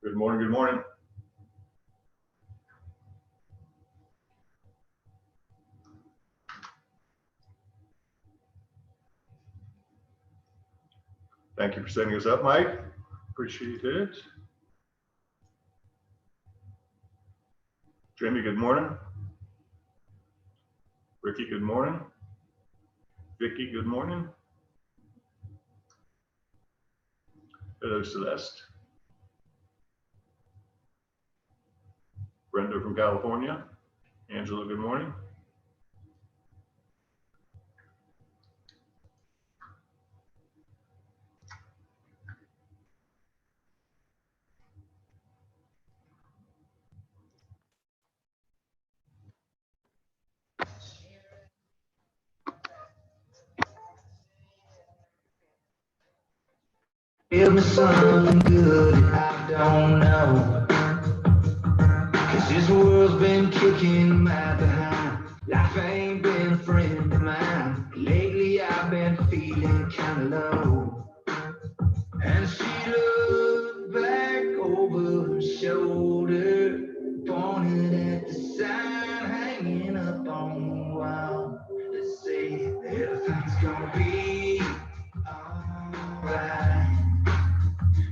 Good morning, good morning. Thank you for setting us up, Mike. Appreciate it. Jamie, good morning. Ricky, good morning. Vicky, good morning. Hello, Celeste. Brenda from California. Angela, good morning. Give me something good, I don't know. Cause this world's been kicking my behind. Life ain't been a friend of mine. Lately I've been feeling kinda low. And she looked back over her shoulder, pointed at the sign hanging up on the wall. Let's say everything's gonna be alright.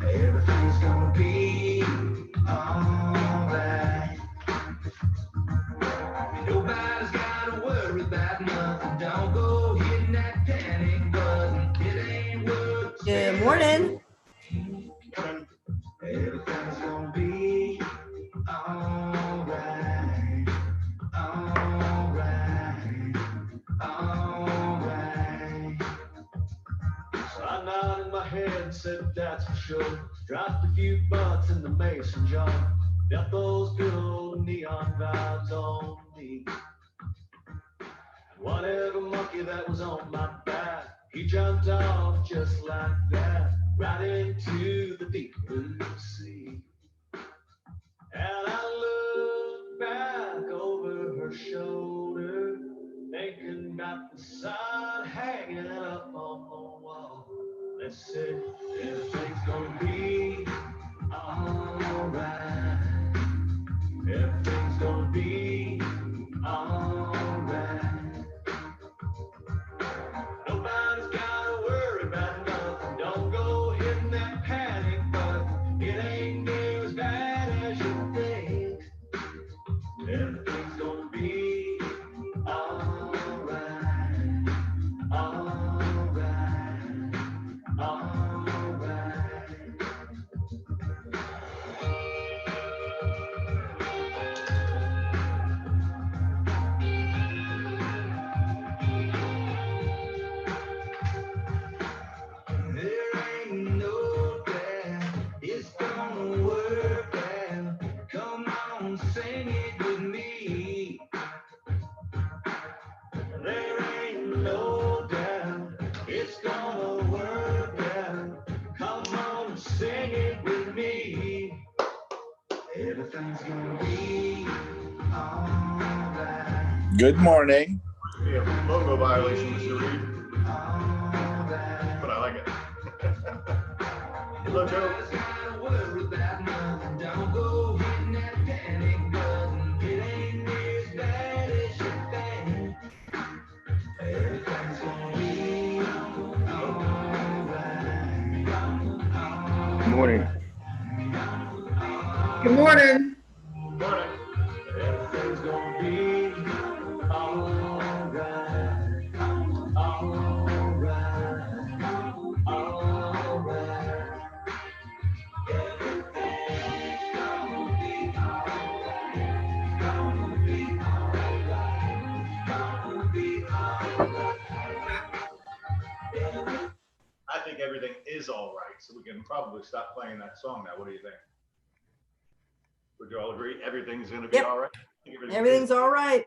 Everything's gonna be alright. Nobody's gotta worry about nothing. Don't go hitting that panic button. It ain't worth it. Good morning. Everything's gonna be alright. Alright. Alright. So I nodded my head and said that's for sure. Dropped a few butts in the mason jar. Felt those good old neon vibes on me. And whatever monkey that was on my back, he jumped off just like that, right into the deep blue sea. And I looked back over her shoulder, thinking about the sun hanging up on the wall. Let's say everything's gonna be alright. Everything's gonna be alright. Nobody's gotta worry about nothing. Don't go hitting that panic button. It ain't near as bad as you think. Everything's gonna be alright. Alright. Alright. There ain't no doubt it's gonna work out. Come on, sing it with me. There ain't no doubt it's gonna work out. Come on, sing it with me. Everything's gonna be alright. Good morning. We have a logo violation, Mr. Reed, Alright. but I like it. Hello, Joe. Don't go hitting that panic button. It ain't near as bad as you think. Everything's gonna be alright. Good morning. Good morning. Morning. Everything's gonna be alright. Alright. Alright. I think everything is all right, so we can probably stop playing that song now. What do you think? Would you all agree? Everything's going to be Yep. all right? I think Everything's all right.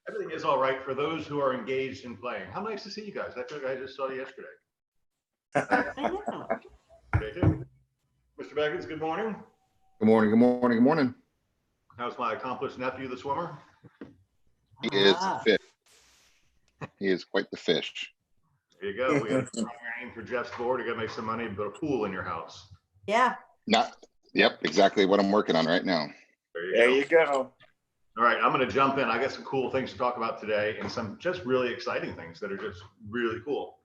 Everything is all right for those who are engaged in playing. How nice to see you guys. I feel like I just saw you yesterday. I know. Okay, too. Mr. Baggins, good morning. Good morning. Good morning. Good morning. How's my accomplished nephew, the swimmer? He is Ah. the fish. He is quite the fish. There you go. We got a name for Jeff's board. You got to make some money and put a pool in your house. Yeah. Not Yep, exactly what I'm working on right now. There you go. All right, I'm going to jump in. I got some cool things to talk about today and some just really exciting things that are just really cool.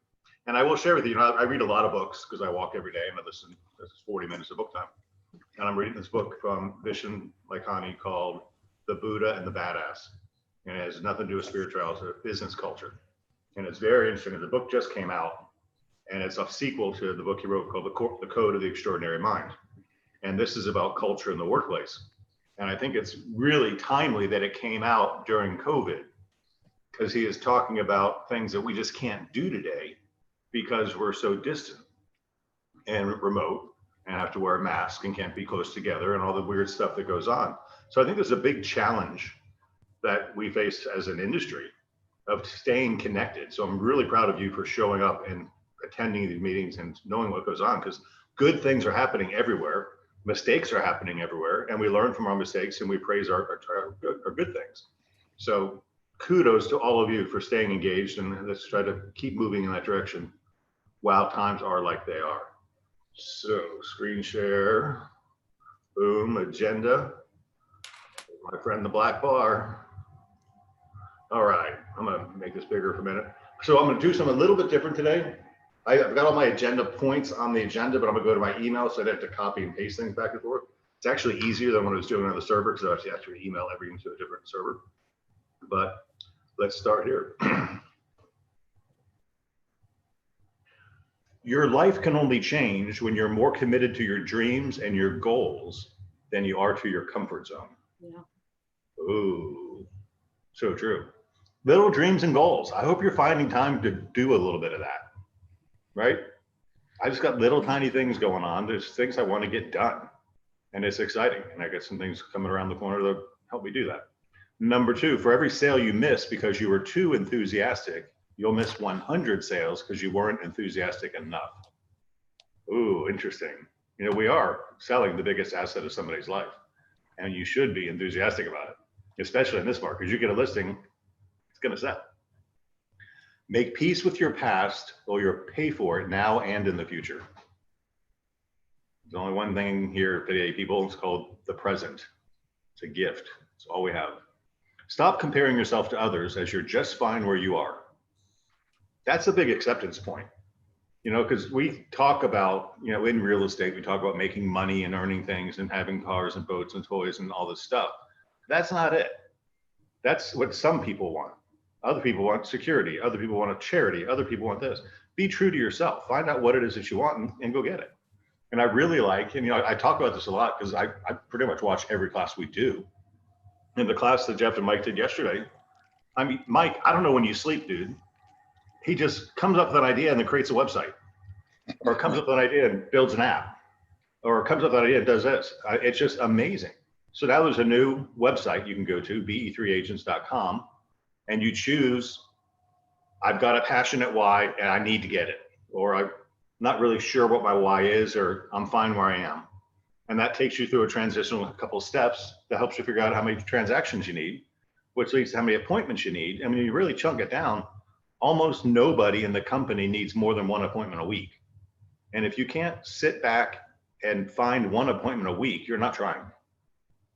And I will share with you, I read a lot of books because I walk every day and I listen. This is 40 minutes of book time. And I'm reading this book from Vishen Lakhiani called The Buddha and the Badass. And it has nothing to do with spirituality, it's a business culture. And it's very interesting. The book just came out and it's a sequel to the book he wrote called The Code of the Extraordinary Mind. And this is about culture in the workplace. And I think it's really timely that it came out during COVID because he is talking about things that we just can't do today because we're so distant and remote and have to wear a mask and can't be close together and all the weird stuff that goes on. So I think there's a big challenge that we face as an industry of staying connected. So I'm really proud of you for showing up and attending these meetings and knowing what goes on because good things are happening everywhere. Mistakes are happening everywhere, and we learn from our mistakes and we praise our good things. So kudos to all of you for staying engaged, and let's try to keep moving in that direction while times are like they are. So screen share, boom, agenda, my friend the black bar. All right, I'm gonna make this bigger for a minute. So I'm gonna do something a little bit different today. I've got all my agenda points on the agenda, but I'm gonna go to my email so I don't have to copy and paste things back and forth. It's actually easier than when I was doing it on the server because I actually email everything to a different server. But let's start here. Your life can only change when you're more committed to your dreams and your goals than you are to your comfort zone. Yeah. Ooh, so true. Little dreams and goals. I hope you're finding time to do a little bit of that. Right? I just got little tiny things going on. There's things I want to get done and it's exciting. And I got some things coming around the corner to help me do that. Number two, for every sale you miss because you were too enthusiastic, you'll miss 100 sales because you weren't enthusiastic enough. Ooh, interesting. You know, we are selling the biggest asset of somebody's life and you should be enthusiastic about it, especially in this market, because you get a listing, it's going to sell. Make peace with your past or you'll pay for it now and in the future. There's only one thing here today, people. It's called the present. It's a gift. It's all we have. Stop comparing yourself to others as you're just fine where you are. That's a big acceptance point. You know, because we talk about, you know, in real estate, we talk about making money and earning things and having cars and boats and toys and all this stuff. That's not it. That's what some people want. Other people want security. Other people want a charity. Other people want this. Be true to yourself. Find out what it is that you want and go get it. And I really like, and you know, I talk about this a lot because I pretty much watch every class we do. In the class that Jeff and Mike did yesterday, I mean, Mike, I don't know when you sleep, dude. He just comes up with an idea and then creates a website, or comes up with an idea and builds an app, or comes up with an idea and does this. It's just amazing. So now there's a new website you can go to, be3agents.com. And you choose, I've got a passionate why and I need to get it, or I'm not really sure what my why is, or I'm fine where I am. And that takes you through a transition with a couple of steps that helps you figure out how many transactions you need, which leads to how many appointments you need. I mean, you really chunk it down, almost nobody in the company needs more than one appointment a week. And if you can't sit back and find one appointment a week, you're not trying.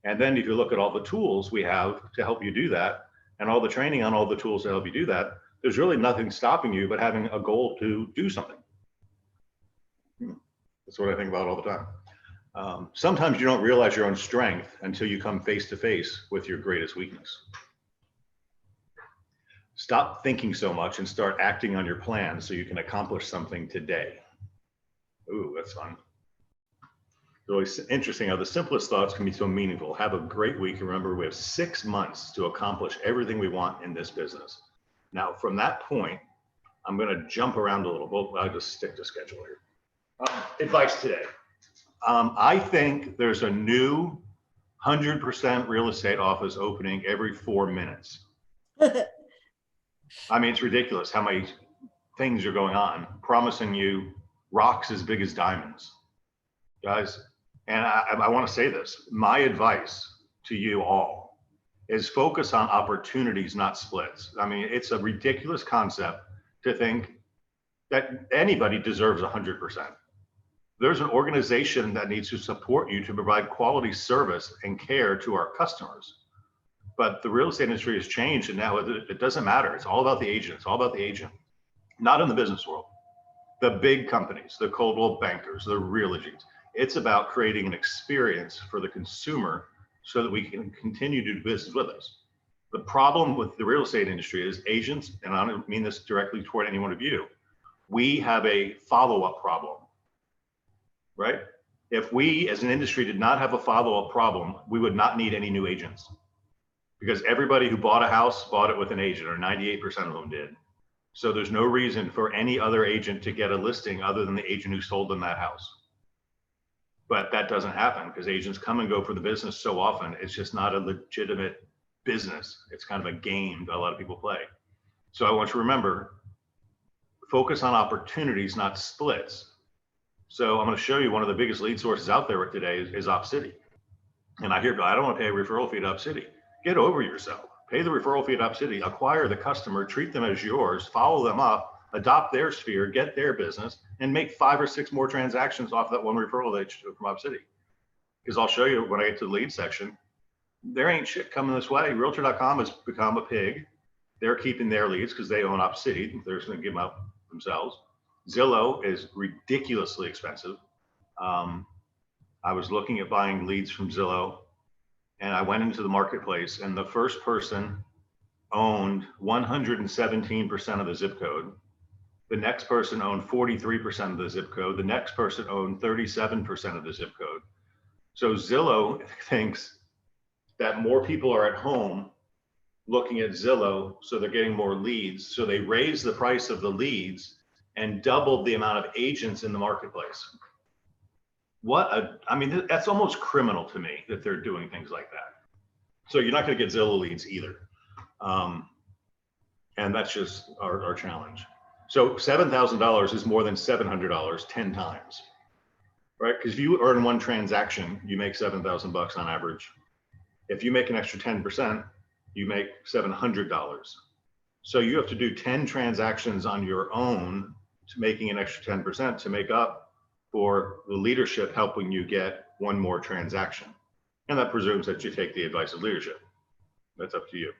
And then if you look at all the tools we have to help you do that, and all the training on all the tools to help you do that, there's really nothing stopping you but having a goal to do something. That's what I think about all the time. Sometimes you don't realize your own strength until you come face to face with your greatest weakness. Stop thinking so much and start acting on your plan so you can accomplish something today. Ooh, that's fun. Really interesting how the simplest thoughts can be so meaningful. Have a great week. Remember, we have 6 months to accomplish everything we want in this business. Now, from that point, I'm going to jump around a little bit. I'll just stick to schedule here. Advice today. I think there's a new 100% real estate office opening every 4 minutes. I mean, it's ridiculous how many things are going on, promising you rocks as big as diamonds. Guys, and I want to say this, my advice to you all is focus on opportunities, not splits. I mean, it's a ridiculous concept to think that anybody deserves 100%. There's an organization that needs to support you to provide quality service and care to our customers. But the real estate industry has changed, and now it doesn't matter. It's all about the agent. It's all about the agent. Not in the business world. The big companies, the Coldwell Bankers, the Realogies. It's about creating an experience for the consumer so that we can continue to do business with us. The problem with the real estate industry is agents, and I don't mean this directly toward any one of you, we have a follow-up problem, right? If we as an industry did not have a follow-up problem, we would not need any new agents, because everybody who bought a house bought it with an agent, or 98% of them did. So there's no reason for any other agent to get a listing other than the agent who sold them that house. But that doesn't happen because agents come and go for the business so often. It's just not a legitimate business. It's kind of a game that a lot of people play. So I want you to remember, focus on opportunities, not splits. So I'm going to show you one of the biggest lead sources out there today is OpCity. And I hear, I don't want to pay a referral fee to OpCity. Get over yourself. Pay the referral fee at OpCity, acquire the customer, treat them as yours, follow them up, adopt their sphere, get their business, and make 5 or 6 more transactions off that one referral that you took from OpCity. Because I'll show you when I get to the lead section, there ain't shit coming this way. Realtor.com has become a pig. They're keeping their leads because they own OpCity. They're just going to give them out themselves. Zillow is ridiculously expensive. I was looking at buying leads from Zillow, and I went into the marketplace, and the first person owned 117% of the zip code. The next person owned 43% of the zip code. The next person owned 37% of the zip code. So Zillow thinks that more people are at home looking at Zillow, so they're getting more leads. So they raised the price of the leads and doubled the amount of agents in the marketplace. I mean, that's almost criminal to me that they're doing things like that. So you're not going to get Zillow leads either. And that's just our challenge. So $7,000 is more than $700 10 times, right? Because if you earn one transaction, you make $7,000 on average. If you make an extra 10%, you make $700. So you have to do 10 transactions on your own to making an extra 10% to make up for the leadership helping you get one more transaction. And that presumes that you take the advice of leadership. That's up to you.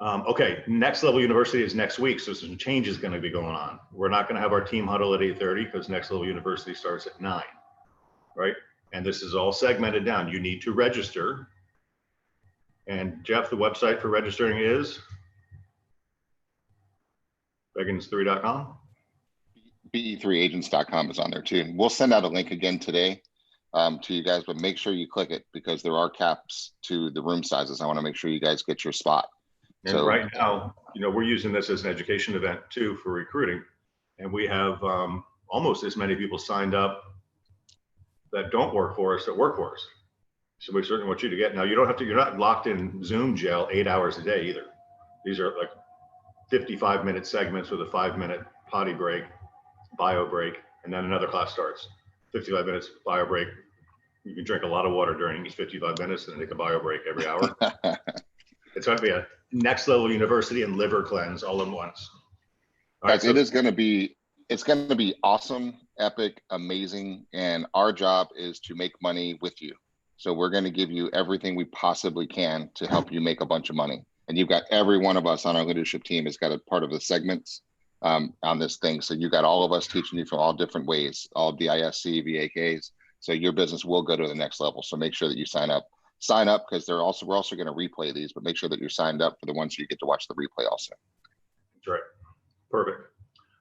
Okay, Next Level University is next week, so some changes going to be going on. We're not going to have our team huddle at 8:30 because Next Level University starts at 9, right? And this is all segmented down. You need to register. And Jeff, the website for registering is Beggins3.com. be3agents.com is on there too. We'll send out a link again today to you guys, but make sure you click it because there are caps to the room sizes. I want to make sure you guys get your spot. And so right now, we're using this as an education event too for recruiting. And we have almost as many people signed up that don't work for us that work for us. So we certainly want you to get, now you don't have to, you're not locked in Zoom jail 8 hours a day either. These are like 55-minute segments with a 5-minute potty break, bio break, and then another class starts. 55 minutes, bio break. You can drink a lot of water during these 55 minutes and take a bio break every hour. It's going to be a Next Level University and liver cleanse all in once. All guys, right, so it's going to be awesome, epic, amazing. And our job is to make money with you. So we're going to give you everything we possibly can to help you make a bunch of money. And you've got every one of us on our leadership team has got a part of the segments on this thing. So you got all of us teaching you from all different ways, all DISC, VAKs. So your business will go to the next level. So make sure that you sign up because we're also going to replay these, but make sure that you're signed up for the ones you get to watch the replay also. that's right. Perfect.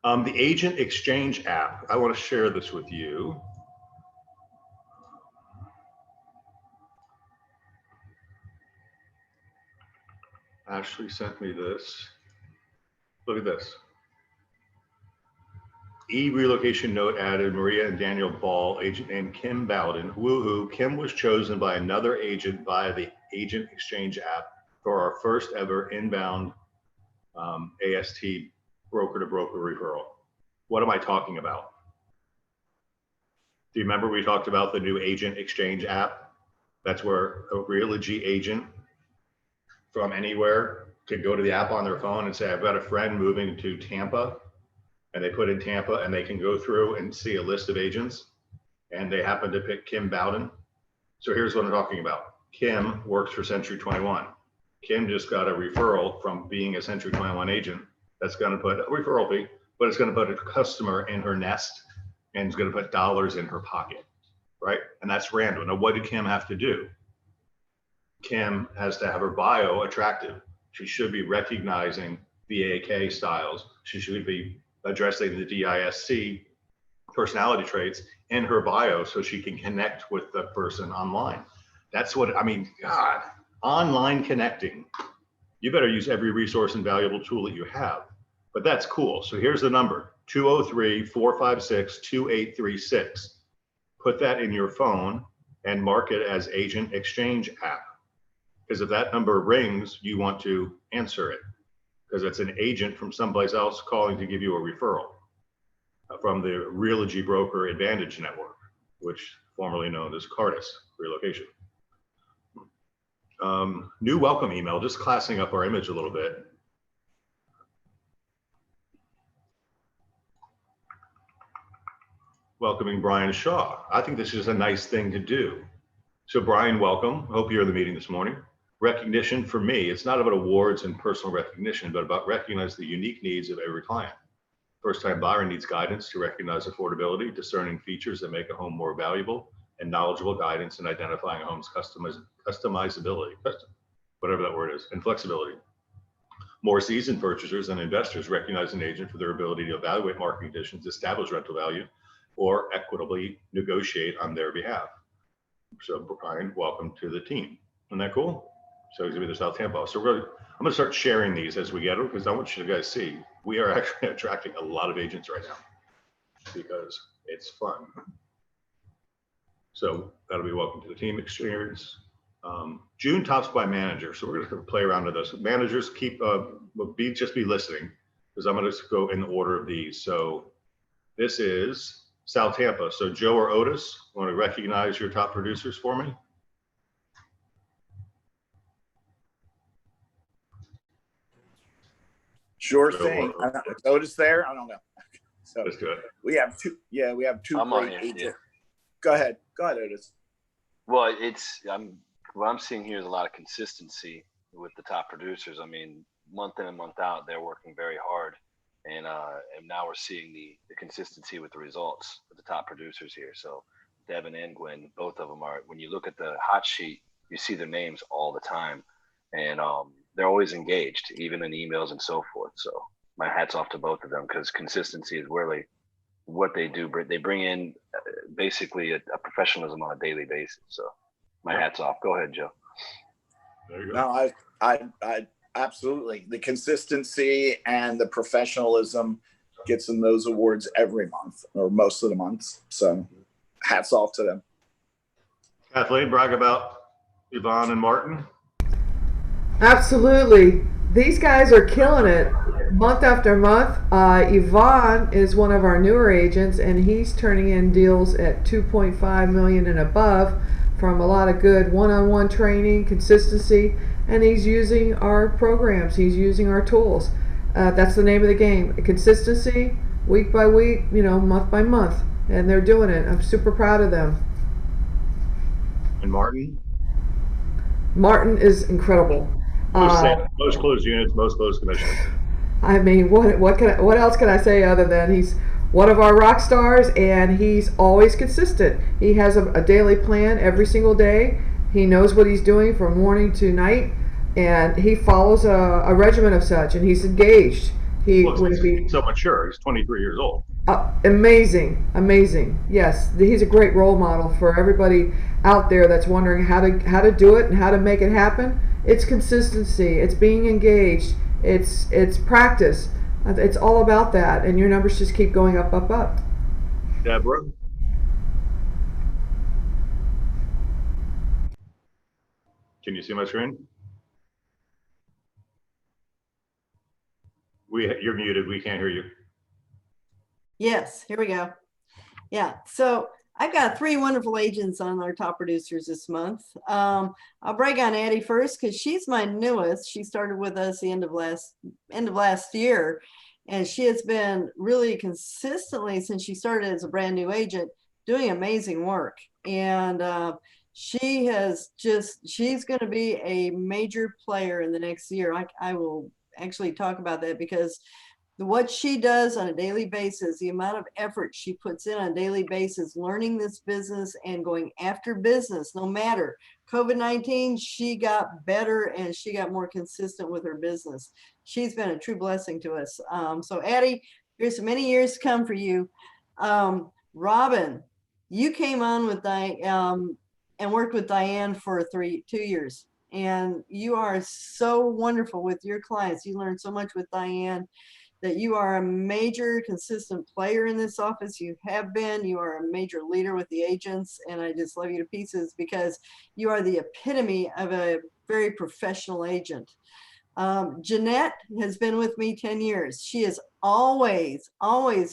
The Agent Exchange app. I want to share this with you. Ashley sent me this. Look at this. E-relocation note added Maria and Daniel Ball, agent named Kim Bowden. Woohoo, Kim was chosen by another agent via the Agent Exchange app for our first ever inbound AST broker to broker referral. What am I talking about? Do you remember we talked about the new Agent Exchange app? That's where a Realogy agent from anywhere could go to the app on their phone and say, I've got a friend moving to Tampa, and they put in Tampa and they can go through and see a list of agents. and they happen to pick Kim Bowden. So here's what I'm talking about. Kim works for Century 21. Kim just got a referral from being a Century 21 agent that's going to put a referral fee, but it's going to put a customer in her nest and it's going to put dollars in her pocket, right? And that's random. Now, what did Kim have to do? Kim has to have her bio attractive. She should be recognizing VAK styles. She should be addressing the DISC personality traits in her bio so she can connect with the person online. That's what, I mean, God, online connecting. You better use every resource and valuable tool that you have. But that's cool. So here's the number, 203-456-2836. Put that in your phone and mark it as Agent Exchange app. Because if that number rings, you want to answer it. Because it's an agent from someplace else calling to give you a referral from the Realogy Broker Advantage Network, which formerly known as Cardis Relocation. New welcome email, just classing up our image a little bit. Welcoming Brian Shaw. I think this is a nice thing to do. So Brian, welcome. Hope you're in the meeting this morning. Recognition for me, it's not about awards and personal recognition, but about recognizing the unique needs of every client. First-time buyer needs guidance to recognize affordability, discerning features that make a home more valuable, and knowledgeable guidance in identifying a home's customizability, whatever that word is, and flexibility. More seasoned purchasers and investors recognize an agent for their ability to evaluate market conditions, establish rental value, or equitably negotiate on their behalf. So Brian, welcome to the team. Isn't that cool? So he's gonna be the South Tampa. So really, I'm gonna start sharing these as we get them because I want you guys to see we are actually attracting a lot of agents right now because it's fun. So that'll be welcome to the team experience. June tops by manager. So we're gonna play around with this. Managers keep just be listening because I'm gonna just go in the order of these. So this is South Tampa. So Joe or Otis, want to recognize your top producers for me? Sure thing. Is Otis there? I don't know. So let's do it. We have two. Yeah, we have two great agents. Yeah. Go ahead, Otis. Well, what I'm seeing here is a lot of consistency with the top producers. I mean, month in and month out, they're working very hard, and now we're seeing the consistency with the results with the top producers here. So Devin and Gwen, both of them are. When you look at the hot sheet, you see their names all the time, and they're always engaged, even in emails and so forth. So my hat's off to both of them because consistency is really what they do. They bring in basically a professionalism on a daily basis. So my hat's off. Go ahead, Joe. There you go. No, I absolutely. The consistency and the professionalism gets them those awards every month or most of the months. So hats off to them. Kathleen, brag about Yvonne and Martin. Absolutely. These guys are killing it month after month. Yvonne is one of our newer agents, and he's turning in deals at 2.5 million and above from a lot of good one-on-one training, consistency, and he's using our programs. He's using our tools. That's the name of the game. Consistency, week by week, month by month, and they're doing it. I'm super proud of them. And Martin? Martin is incredible. Most closed units, most closed commissions. I mean, what else can I say other than he's one of our rock stars and he's always consistent. He has a daily plan every single day. He knows what he's doing from morning to night, and he follows a regimen of such, and he's engaged. He's so mature. He's 23 years old. Amazing. Yes, he's a great role model for everybody out there that's wondering how to do it and how to make it happen. It's consistency. It's being engaged. It's practice. It's all about that, and your numbers just keep going up, up, up. Deborah? Can you see my screen? You're muted. We can't hear you. Yes, here we go. Yeah, so I've got 3 wonderful agents on our top producers this month. I'll brag on Addie first because she's my newest. She started with us the end of last year, and she has been really consistently since she started as a brand new agent doing amazing work. And she's going to be a major player in the next year. I will actually talk about that, because what she does on a daily basis, the amount of effort she puts in on a daily basis, learning this business and going after business, no matter COVID-19, she got better and she got more consistent with her business. She's been a true blessing to us. So Addie, here's many years to come for you. Robin, you came on with Diane and worked with Diane for 2 years. And you are so wonderful with your clients. You learn so much with Diane, that you are a major consistent player in this office. You have been, you are a major leader with the agents, and I just love you to pieces because you are the epitome of a very professional agent. Jeanette has been with me 10 years. She has always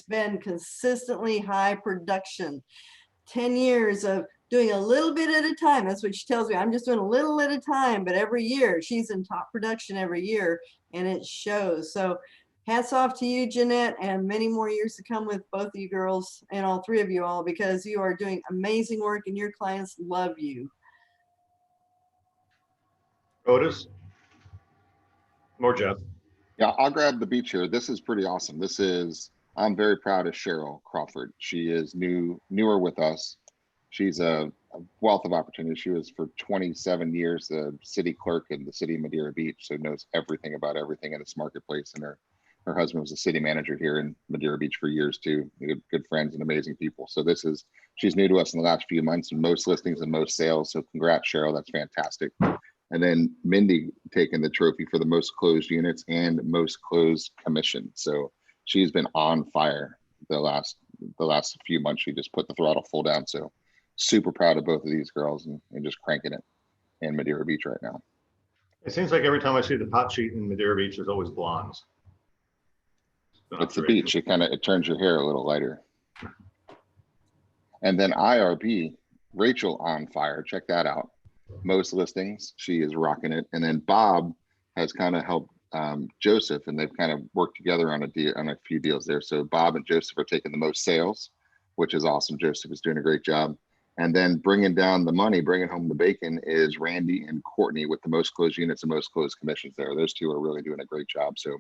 been consistently high production. 10 years of doing a little bit at a time. That's what she tells me. I'm just doing a little at a time, but every year she's in top production every year, and it shows. So hats off to you, Jeanette, and many more years to come with both of you girls and all three of you all, because you are doing amazing work and your clients love you. Otis? More Jeff. Yeah, I'll grab the beach here. This is pretty awesome. I'm very proud of Cheryl Crawford. She is newer with us. She's a wealth of opportunity. She was for 27 years the city clerk in the city of Madeira Beach, so knows everything about everything in this marketplace. And her husband was a city manager here in Madeira Beach for years too. Good friends and amazing people. So she's new to us in the last few months, and most listings and most sales. So congrats, Cheryl. That's fantastic. And then Mindy taking the trophy for the most closed units and most closed commission. So she's been on fire the last few months. She just put the throttle full down. So super proud of both of these girls and just cranking it in Madeira Beach right now. It seems like every time I see the top sheet in Madeira Beach, there's always blondes. It's the beach. It turns your hair a little lighter. And then IRB, Rachel on fire. Check that out. Most listings, she is rocking it. And then Bob has kind of helped Joseph, and they've kind of worked together on a few deals there. So Bob and Joseph are taking the most sales, which is awesome. Joseph is doing a great job. And then bringing down the money, bringing home the bacon is Randy and Courtney with the most closed units and most closed commissions there. Those two are really doing a great job. So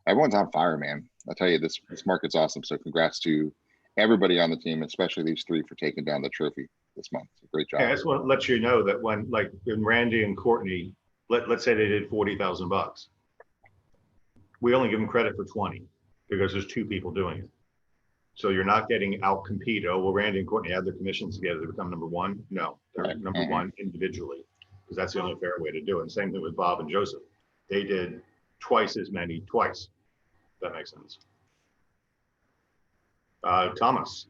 everyone's on fire, man. I tell you, this market's awesome. So congrats to everybody on the team, especially these three for taking down the trophy this month. Great job. Yeah, I just want to let you know that when Randy and Courtney, let's say they did $40,000, we only give them credit for 20 because there's two people doing it. So you're not getting out compete. Oh, well, Randy and Courtney have their commissions together to become number one. No, they're Right. number one individually, because that's the only fair way to do it. And same thing with Bob and Joseph. They did twice as many twice. If that makes sense. Thomas.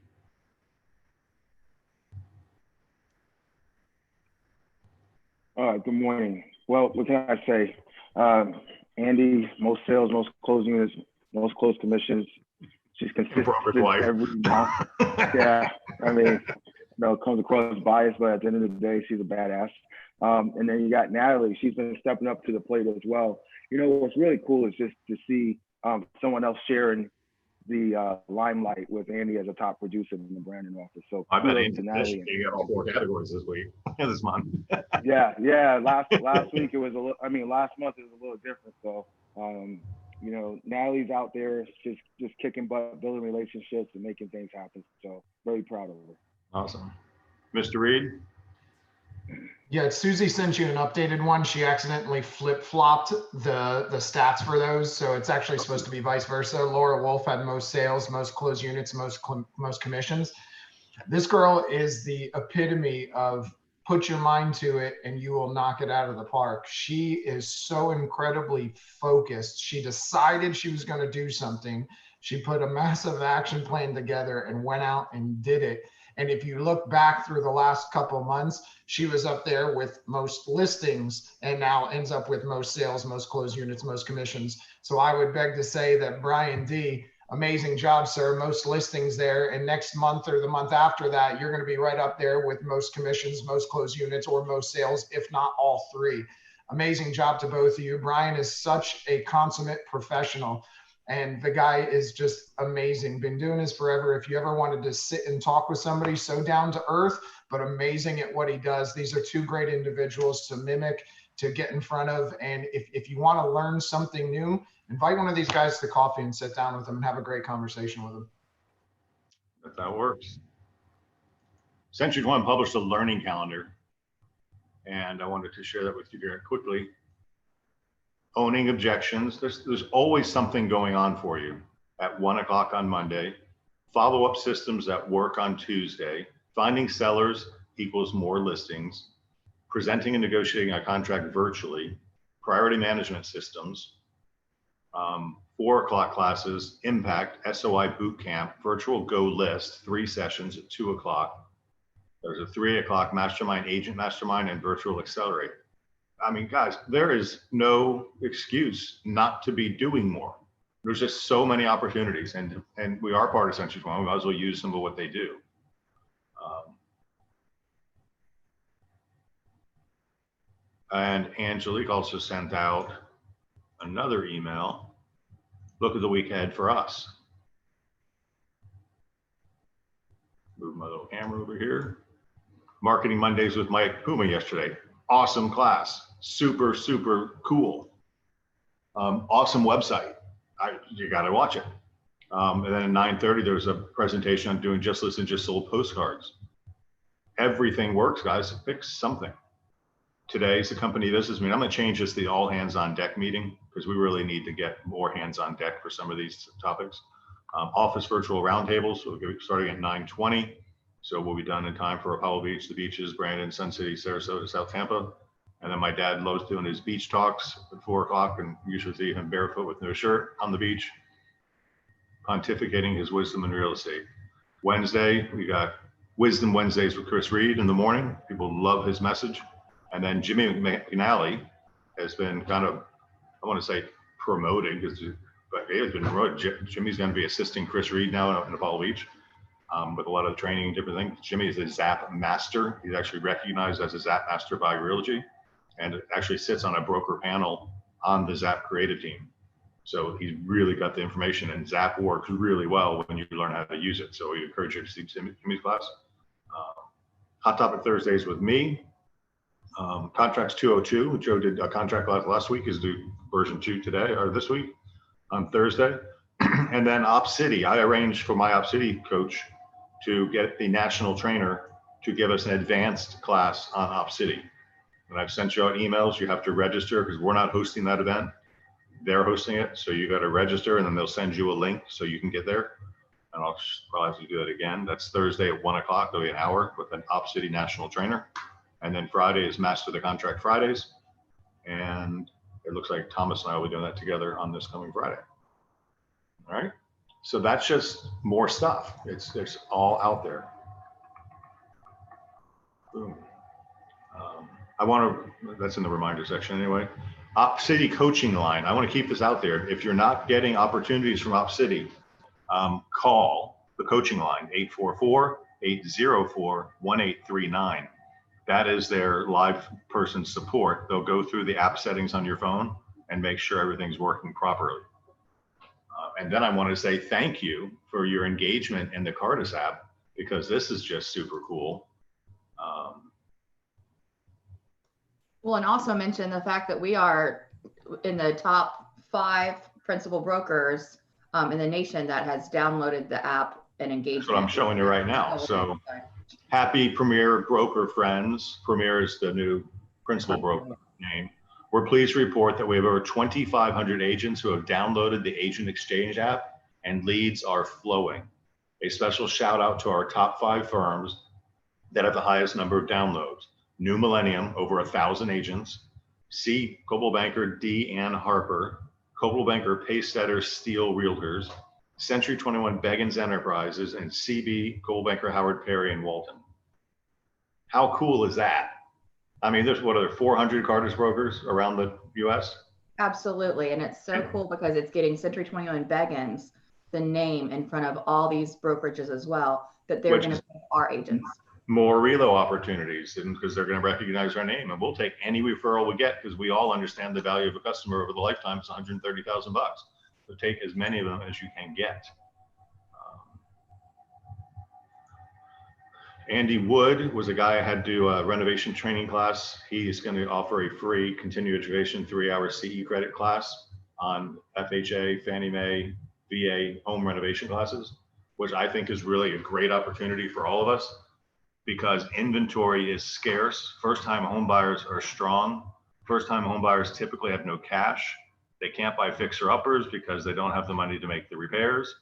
Good morning. Well, what can I say? Andy, most sales, most closed units, most closed commissions. She's consistent every month. Yeah, I mean, comes across biased, but at the end of the day, she's a badass. And then you got Natalie. She's been stepping up to the plate as well. You know, what's really cool is just to see someone else sharing the limelight with Andy as a top producer in the branding office. So I bet Andy got all 4 categories this week, this month. yeah. Last week it was last month it was a little different. So, you know, Natalie's out there just kicking butt, building relationships and making things happen. So very proud of her. Awesome. Mr. Reed? Yeah, Susie sent you an updated one. She accidentally flip-flopped the stats for those. So it's actually supposed to be vice versa. Laura Wolf had most sales, most closed units, most commissions. This girl is the epitome of put your mind to it and you will knock it out of the park. She is so incredibly focused. She decided she was going to do something. She put a massive action plan together and went out and did it. And if you look back through the last couple months, she was up there with most listings and now ends up with most sales, most closed units, most commissions. So I would beg to say that Brian D., amazing job, sir, most listings there. And next month or the month after that, you're going to be right up there with most commissions, most closed units, or most sales, if not all three. Amazing job to both of you. Brian is such a consummate professional. And the guy is just amazing. Been doing this forever. If you ever wanted to sit and talk with somebody so down to earth, but amazing at what he does, these are two great individuals to mimic, to get in front of. And if you want to learn something new, invite one of these guys to coffee and sit down with them and have a great conversation with them. That's how it works. Century 21 published a learning calendar, and I wanted to share that with you very quickly. Owning objections. There's always something going on for you at 1 o'clock on Monday. Follow-up systems that work on Tuesday. Finding sellers equals more listings. Presenting and negotiating a contract virtually. Priority management systems. 4 o'clock classes, Impact, SOI Boot Camp, Virtual Go List, 3 sessions at 2 o'clock. There's a 3 o'clock Mastermind, Agent Mastermind, and Virtual Accelerate. I mean, guys, there is no excuse not to be doing more. There's just so many opportunities, and we are part of Century 21. We might as well use some of what they do. And Angelique also sent out another email. Look at the week ahead for us. Move my little camera over here. Marketing Mondays with Mike Puma yesterday. Awesome class. Super, super cool. Awesome website. You got to watch it. And then at 9:30, there was a presentation on doing Just Listen, Just Sold postcards. Everything works, guys. Fix something. Today's the company business meeting. I'm going to change this to the all hands on deck meeting because we really need to get more hands on deck for some of these topics. Office virtual roundtables. We'll be starting at 9:20. So we'll be done in time for Apollo Beach, the beaches, Brandon, Sun City, Sarasota, South Tampa. And then my dad loves doing his beach talks at 4 o'clock, and you usually see him barefoot with no shirt on the beach, pontificating his wisdom in real estate. Wednesday, we got Wisdom Wednesdays with Chris Reed in the morning. People love his message. And then Jimmy McNally has been kind of, I want to say promoting, but he has been promoted. Jimmy's going to be assisting Chris Reed now in Apollo Beach with a lot of training and different things. Jimmy is a Zap master. He's actually recognized as a Zap master by Realogy, and it actually sits on a broker panel on the Zap creative team. So he's really got the information, and Zap works really well when you learn how to use it. So we encourage you to see Jimmy's class. Hot Topic Thursdays with me. Contracts 202. Joe did a contract class last week. Is due version 2 today or this week on Thursday. And then Op City. I arranged for my Op City coach to get the national trainer to give us an advanced class on Op City. And I've sent you out emails. You have to register because we're not hosting that event. They're hosting it. So you got to register, and then they'll send you a link so you can get there. And I'll probably have to do that again. That's Thursday at 1 o'clock. There'll be an hour with an Op City national trainer. And then Friday is Master the Contract Fridays. And it looks like Thomas and I will be doing that together on this coming Friday. All right. So that's just more stuff. It's all out there. Boom. That's in the reminder section anyway. Op City coaching line. I want to keep this out there. If you're not getting opportunities from Op City, call the coaching line, 844-804-1839. That is their live person support. They'll go through the app settings on your phone and make sure everything's working properly. And then I want to say thank you for your engagement in the Cardis app, because this is just super cool. Well, and also mention the fact that we are in the top 5 principal brokers in the nation that has downloaded the app and engaged. That's what I'm showing you right now. So happy Premier broker friends. Premier is the new principal broker name. We're pleased to report that we have over 2,500 agents who have downloaded the Agent Exchange app, and leads are flowing. A special shout out to our top 5 firms that have the highest number of downloads. New Millennium, over 1,000 agents. C. Coldwell Banker, D. Ann Harper. Coldwell Banker, Pacesetter, Steel Realtors. Century 21 Beggins Enterprises, and CB, Coldwell Banker, Howard Perry, and Walton. How cool is that? I mean, there's what are there, 400 Cardis brokers around the US? Absolutely. And it's so cool because it's getting Century 21 Beggins, the name, in front of all these brokerages as well, that they're going to be our agents. More relo opportunities, and because they're going to recognize our name, and we'll take any referral we get because we all understand the value of a customer over the lifetime is $130,000. So take as many of them as you can get. Andy Wood was a guy I had to do a renovation training class. He's going to offer a free continuing education 3-hour CE credit class on FHA, Fannie Mae, VA home renovation classes, which I think is really a great opportunity for all of us because inventory is scarce. First-time home buyers are strong. First-time home buyers typically have no cash. They can't buy fixer-uppers because they don't have the money to make the repairs.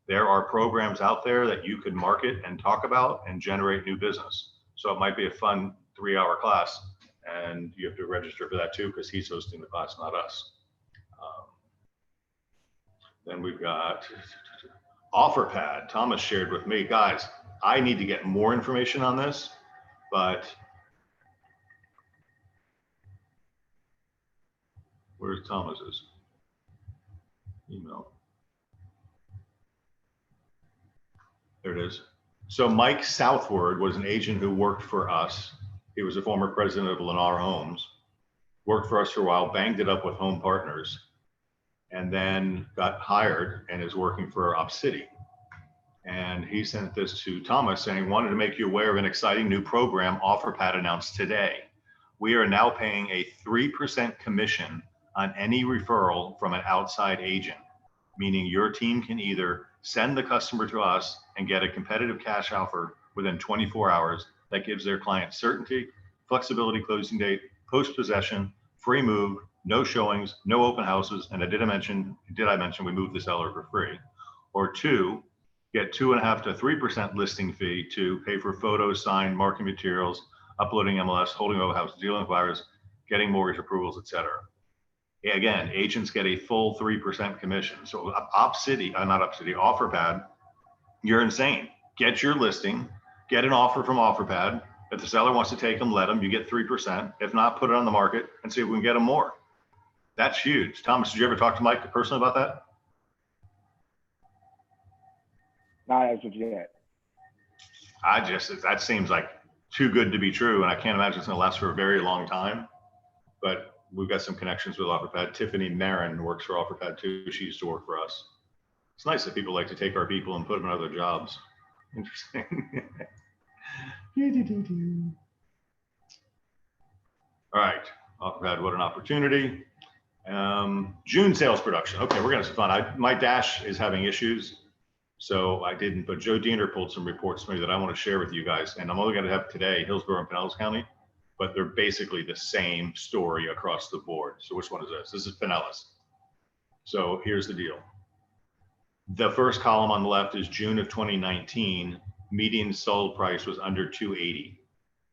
There are programs out there that you could market and talk about and generate new business. So it might be a fun 3-hour class, and you have to register for that too because he's hosting the class, not us. Then we've got OfferPad. Thomas shared with me, guys, I need to get more information on this, but where's Thomas's email? There it is. So Mike Southward was an agent who worked for us. He was a former president of Lennar Homes, worked for us for a while, banged it up with Home Partners, and then got hired and is working for OpCity. And he sent this to Thomas saying, wanted to make you aware of an exciting new program OfferPad announced today. We are now paying a 3% commission on any referral from an outside agent, meaning your team can either send the customer to us and get a competitive cash offer within 24 hours that gives their client certainty, flexibility closing date, post-possession, free move, no showings, no open houses, and did I mention we moved the seller for free? Or 2, get 2.5 to 3% listing fee to pay for photos, sign, marketing materials, uploading MLS, holding open house, dealing with buyers, getting mortgage approvals, etc. Again, agents get a full 3% commission. So OfferPad, you're insane. Get your listing, get an offer from OfferPad. If the seller wants to take them, let them, you get 3%. If not, put it on the market and see if we can get them more. That's huge. Thomas, did you ever talk to Mike personally about that? Not as of yet. That seems like too good to be true. And I can't imagine it's going to last for a very long time. But we've got some connections with OfferPad. Tiffany Marin works for OfferPad too. She used to work for us. It's nice that people like to take our people and put them in other jobs. Interesting. All right, OfferPad, what an opportunity. June sales production. Okay, we're gonna have some fun. My dash is having issues, so I didn't, but Joe Diener pulled some reports for me that I want to share with you guys, and I'm only gonna have today, Hillsborough and Pinellas County, but they're basically the same story across the board. So which one is this? This is Pinellas. So here's the deal. The first column on the left is June of 2019. Median sold price was under 280.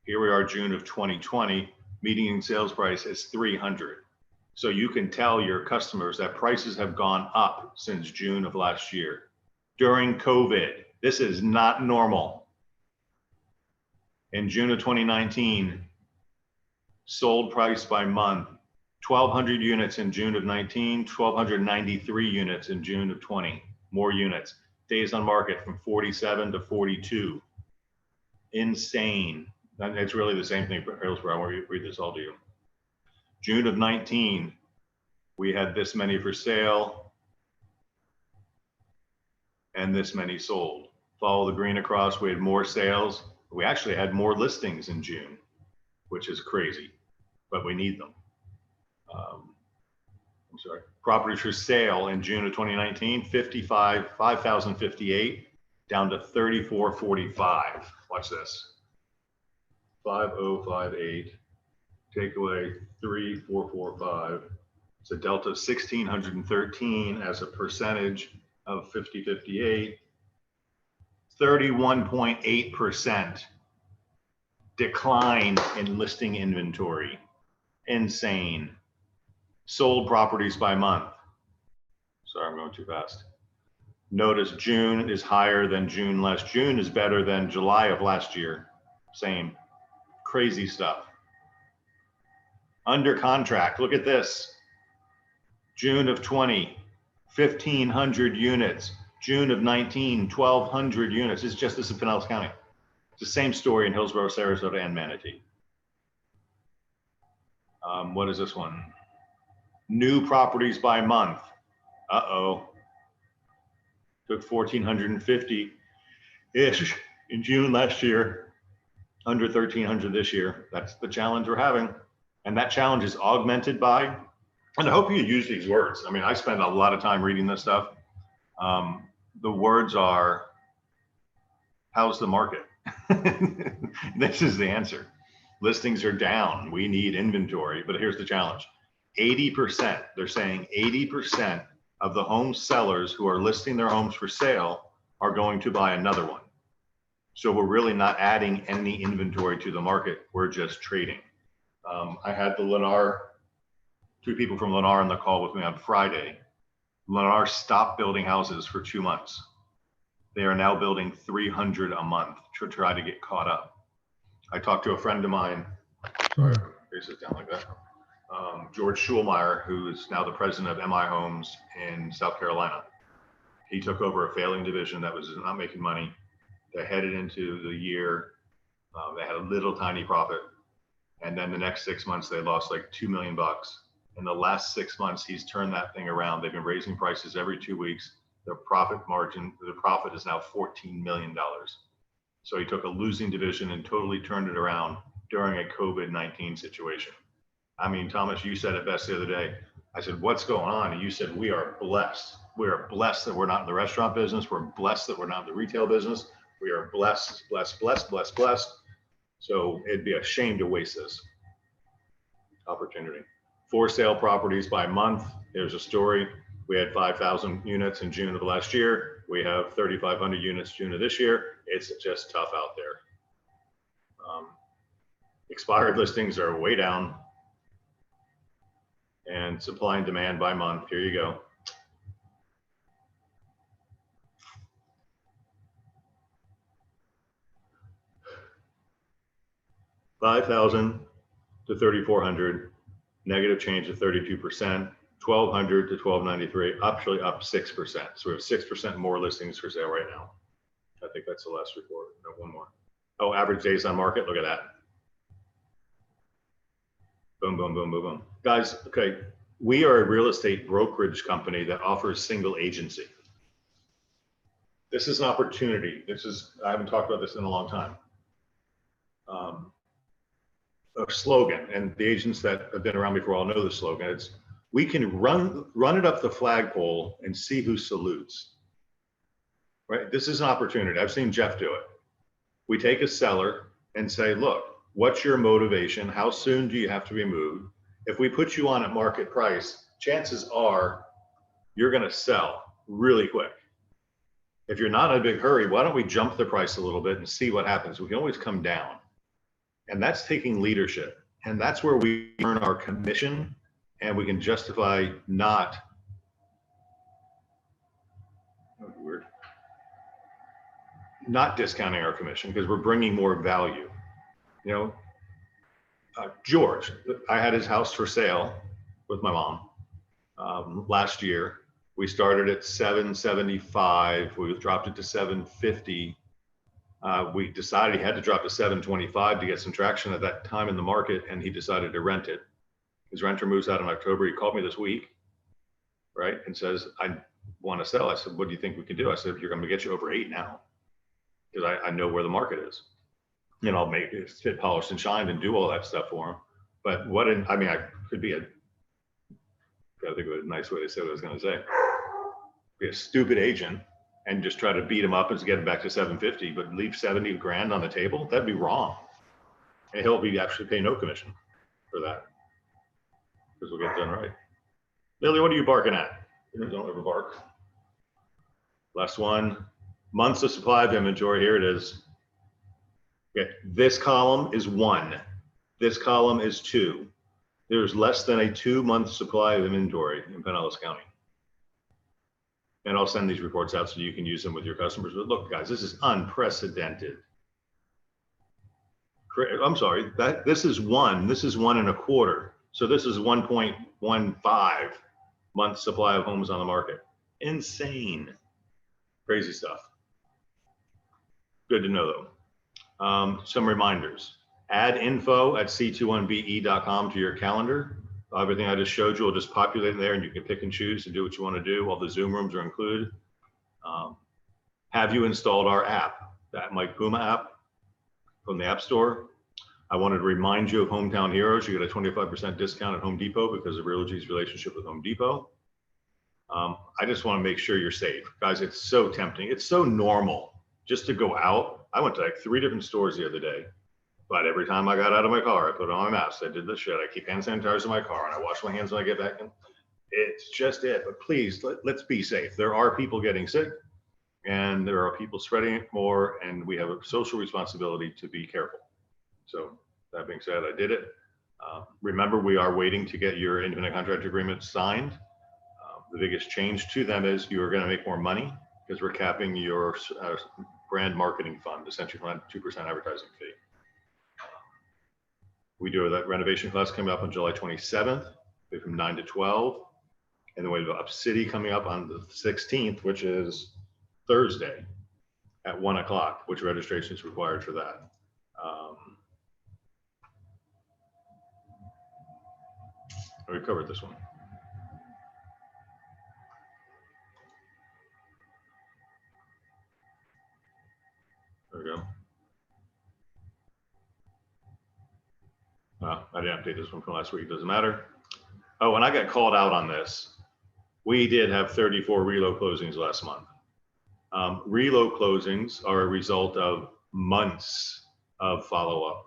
Here we are, June of 2020. Median sales price is 300. So you can tell your customers that prices have gone up since June of last year. During COVID, this is not normal. In June of 2019, sold price by month, 1,200 units in June of 19, 1,293 units in June of 20, more units. Days on market from 47 to 42. Insane. And it's really the same thing for Hillsborough. I want to read this all to you. June of 19, we had this many for sale and this many sold. Follow the green across, we had more sales. We actually had more listings in June, which is crazy, but we need them. I'm sorry. Properties for sale in June of 2019, 5,058 down to 3,445. Watch this. 5,058, take away 3,445. It's a delta of 1,613 as a percentage of 50/58. 31.8% decline in listing inventory. Insane. Sold properties by month. Sorry, I'm going too fast. Notice June is higher than June last. June is better than July of last year. Same. Crazy stuff. Under contract, look at this. June of 20, 1,500 units. June of 19, 1,200 units. This is Pinellas County. It's the same story in Hillsborough, Sarasota, and Manatee. What is this one? New properties by month. Uh-oh. Took 1,450-ish in June last year, under 1,300 this year. That's the challenge we're having. And that challenge is augmented by, and I hope you use these words. I mean, I spend a lot of time reading this stuff. The words are, how's the market? This is the answer. Listings are down. We need inventory, but here's the challenge. 80%, they're saying 80% of the home sellers who are listing their homes for sale are going to buy another one. So we're really not adding any inventory to the market. We're just trading. I had the Lennar, two people from Lennar on the call with me on Friday. Lennar stopped building houses for 2 months. They are now building 300 a month to try to get caught up. I talked to a friend of mine, sorry, face it down like that, George Schulmeyer, who is now the president of MI Homes in South Carolina. He took over a failing division that was not making money. They headed into the year, they had a little tiny profit. And then the next 6 months, they lost like $2 million. In the last 6 months, he's turned that thing around. They've been raising prices every 2 weeks. Their profit margin, the profit is now $14 million. So he took a losing division and totally turned it around during a COVID-19 situation. I mean, Thomas, you said it best the other day. I said, what's going on? And you said, we are blessed. We are blessed that we're not in the restaurant business. We're blessed that we're not in the retail business. We are blessed, blessed, blessed, blessed, blessed. So it'd be a shame to waste this opportunity. For sale properties by month, there's a story. We had 5,000 units in June of last year. We have 3,500 units June of this year. It's just tough out there. Expired listings are way down. And supply and demand by month, here you go. $5,000 to 3,400, negative change of 32%, 1,200 to 1,293, actually up 6%. So we have 6% more listings for sale right now. I think that's the last report. No, one more. Oh, average days on market. Look at that. Boom, boom, boom, boom, boom. Guys, okay, we are a real estate brokerage company that offers single agency. This is an opportunity. I haven't talked about this in a long time. A slogan, and the agents that have been around before all know the slogan. It's, we can run it up the flagpole and see who salutes. Right? This is an opportunity. I've seen Jeff do it. We take a seller and say, look, what's your motivation? How soon do you have to be moved? If we put you on at market price, chances are you're going to sell really quick. If you're not in a big hurry, why don't we jump the price a little bit and see what happens? We can always come down. And that's taking leadership. And that's where we earn our commission, and we can justify not, not discounting our commission because we're bringing more value. You know, George, I had his house for sale with my mom last year. We started at 775. We dropped it to 750. We decided he had to drop to 725 to get some traction at that time in the market, and he decided to rent it. His renter moves out in October. He called me this week, right, and says, I want to sell. I said, what do you think we can do? I said, you're going to get you over 8 now, because I know where the market is. And I'll make it fit, polished, and shined and do all that stuff for him. But I mean, I could be gotta think of a nice way to say what I was going to say. Be a stupid agent and just try to beat him up and get him back to 750, but leave 70 grand on the table. That'd be wrong. And he'll be actually pay no commission for that, because we'll get done right. Lily, what are you barking at? Don't ever bark. Last one, months of supply of inventory. Here it is. Okay, this column is 1. This column is 2. There's less than a 2-month supply of inventory in Pinellas County. And I'll send these reports out so you can use them with your customers. But look, guys, this is unprecedented. I'm sorry, this is 1. This is 1.25. So this is 1.15 month supply of homes on the market. Insane. Crazy stuff. Good to know, though. Some reminders. Add info at c21be.com to your calendar. Everything I just showed you will just populate in there, and you can pick and choose and do what you want to do. All the Zoom rooms are included. Have you installed our app, that Mike Puma app from the App Store? I wanted to remind you of Hometown Heroes. You get a 25% discount at Home Depot because of Realogy's relationship with Home Depot. I just want to make sure you're safe. Guys, it's so tempting. It's so normal just to go out. I went to like 3 different stores the other day, but every time I got out of my car, I put on my mask. I did this shit. I keep hand sanitizer in my car and I wash my hands when I get back in. It's just it. But please, let's be safe. There are people getting sick and there are people spreading it more, and we have a social responsibility to be careful. So that being said, I did it. Remember, we are waiting to get your independent contractor agreement signed. The biggest change to them is you are going to make more money because we're capping your brand marketing fund, essentially from 2% advertising fee. We do that renovation class coming up on July 27th, from 9 to 12. And then we have Up City coming up on the 16th, which is Thursday at 1 o'clock, which registration is required for that. We covered this one. There we go. I didn't update this one from last week. Doesn't matter. Oh, and I got called out on this. We did have 34 reload closings last month. Reload closings are a result of months of follow-up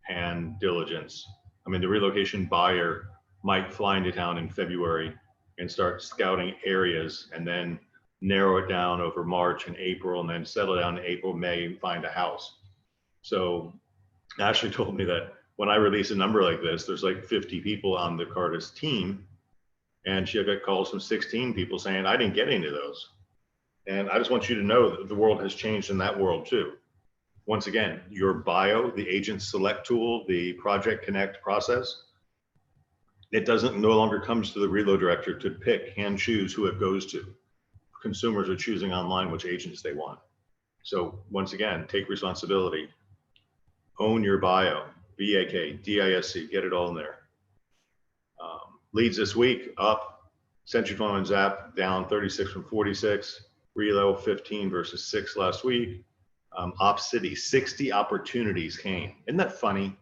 and diligence. I mean, the relocation buyer might fly into town in February and start scouting areas and then narrow it down over March and April and then settle down in April, May, and find a house. So Ashley told me that when I release a number like this, there's like 50 people on the Cartus team, and she got calls from 16 people saying, I didn't get any of those. And I just want you to know that the world has changed in that world too. Once again, your bio, the agent select tool, the Project Connect process, it doesn't no longer comes to the reload director to pick and choose who it goes to. Consumers are choosing online which agents they want. So once again, take responsibility, own your bio, BAK, DISC, get it all in there. Leads this week up, Century 21 Zap down 36 from 46, Relo 15 versus 6 last week. Op City, 60 opportunities came. Isn't that funny?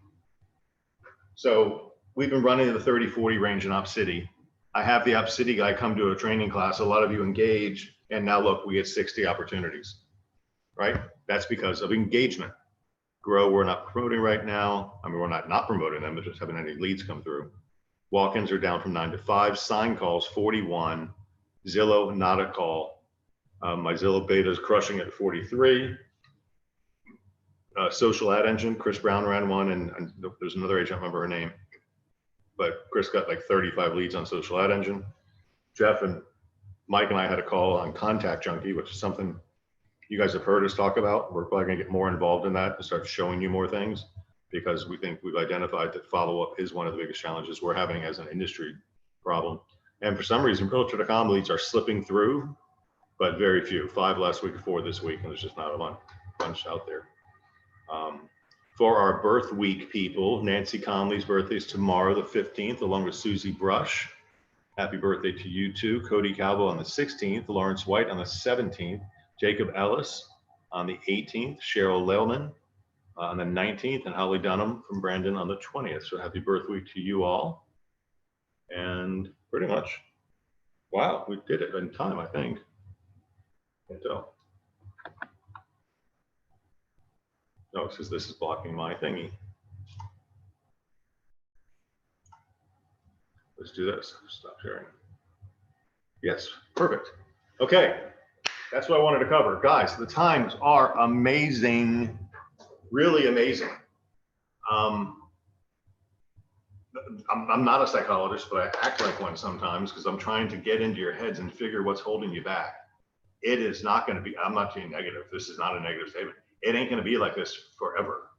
So we've been running in the 30-40 range in Op City. I have the Op City guy come to a training class. A lot of you engage, and now look, we get 60 opportunities, right? That's because of engagement. Grow, we're not promoting right now. I mean, we're not promoting them, but just haven't any leads come through. Walk-ins are down from 9 to 5. Sign calls, 41. Zillow, not a call. My Zillow beta is crushing at 43. Social ad engine, Chris Brown ran one, and there's another agent, I don't remember her name, but Chris got like 35 leads on social ad engine. Jeff and Mike and I had a call on Contact Junkie, which is something you guys have heard us talk about. We're probably gonna get more involved in that and start showing you more things, because we think we've identified that follow-up is one of the biggest challenges we're having as an industry problem. And for some reason, Realtor.com leads are slipping through, but very few. 5 last week, 4 this week, and there's just not a bunch out there. For our birth week people, Nancy Conley's birthday is tomorrow, the 15th, along with Susie Brush. Happy birthday to you too. Cody Calvo on the 16th, Lawrence White on the 17th, Jacob Ellis on the 18th, Cheryl Lehlman on the 19th, and Holly Dunham from Brandon on the 20th. So happy birth week to you all. And pretty much, wow, we did it in time, I think. Can't tell. No, it's because this is blocking my thingy. Let's do this. Stop sharing. Yes, perfect. Okay, that's what I wanted to cover. Guys, the times are amazing, really amazing. I'm not a psychologist, but I act like one sometimes because I'm trying to get into your heads and figure what's holding you back. It is not going to be, I'm not being negative. This is not a negative statement. It ain't going to be like this forever,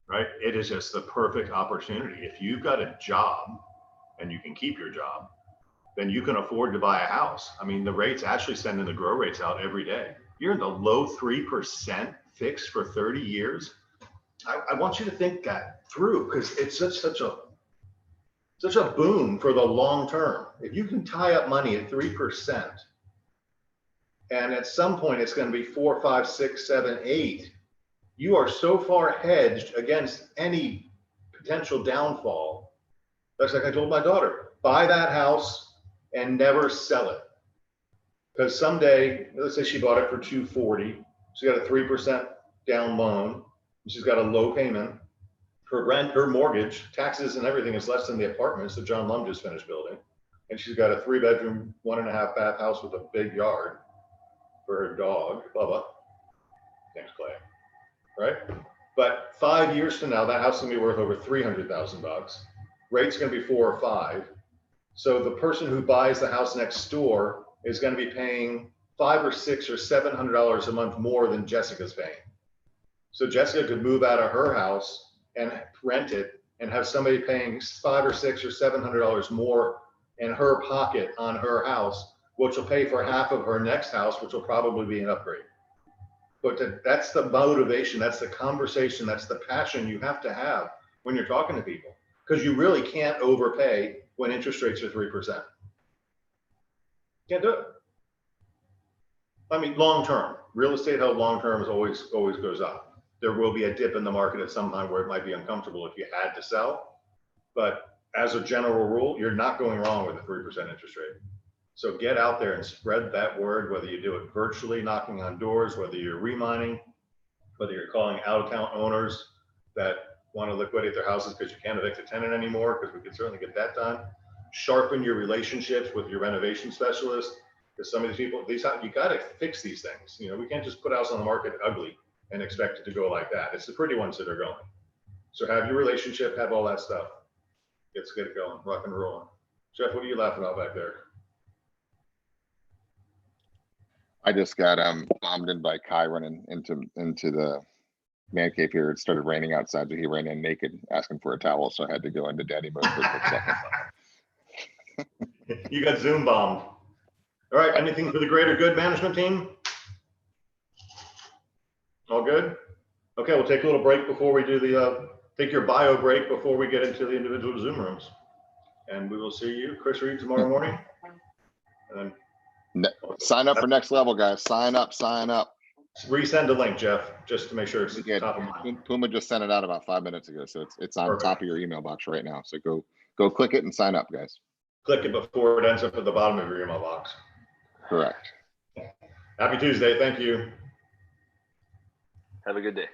right? It is just the perfect opportunity. If you've got a job and you can keep your job, then you can afford to buy a house. I mean, the rates, actually sending the grow rates out every day. You're in the low 3% fixed for 30 years. I want you to think that through, because it's such a boon for the long term. If you can tie up money at 3%, And at some point, it's going to be 4, 5, 6, 7, 8. You are so far hedged against any potential downfall. That's like I told my daughter, buy that house and never sell it. Because someday, let's say she bought it for 240, she got a 3% down loan, and she's got a low payment. Her rent, her mortgage, taxes and everything is less than the apartments that John Lum just finished building. And she's got a 3-bedroom, 1.5 bath house with a big yard for her dog, Bubba. Thanks, Clay. Right? But 5 years from now, that house is gonna be worth over $300,000. Rate's gonna be 4 or 5. So the person who buys the house next door is gonna be paying $500 or $600 or $700 a month more than Jessica's paying. So Jessica could move out of her house and rent it and have somebody paying $500 or $600 or $700 more in her pocket on her house, which will pay for half of her next house, which will probably be an upgrade. But that's the motivation, that's the conversation, that's the passion you have to have when you're talking to people, because you really can't overpay when interest rates are 3%. Can't do it. I mean, long term, real estate held long term is always goes up. There will be a dip in the market at some time where it might be uncomfortable if you had to sell. But as a general rule, you're not going wrong with a 3% interest rate. So get out there and spread that word, whether you do it virtually, knocking on doors, whether you're remining, whether you're calling out of town owners that want to liquidate their houses because you can't evict a tenant anymore, because we can certainly get that done. Sharpen your relationships with your renovation specialist, because some of these people, you got to fix these things. You know, we can't just put a house on the market ugly and expect it to go like that. It's the pretty ones that are going. So have your relationship, have all that stuff. Let's get it going, rock and rolling. Jeff, what are you laughing about back there? I just got bombed in by Kai running into the man cave here. It started raining outside, so he ran in naked asking for a towel, so I had to go into daddy mode for a quick second. You got Zoom bombed. All right, anything for the greater good management team? All good? Okay, we'll take a little break before we do the, take your bio break before we get into the individual Zoom rooms. And we will see you, Chris Reed, tomorrow morning. And then sign up for next level, guys. Sign up, sign up. Resend a link, Jeff, just to make sure it's top of mind. Puma just sent it out about 5 minutes ago, so it's on top of your email box right now. So go click it and sign up, guys. Click it before it ends up at the bottom of your email box. Correct. Happy Tuesday. Thank you. Have a good day.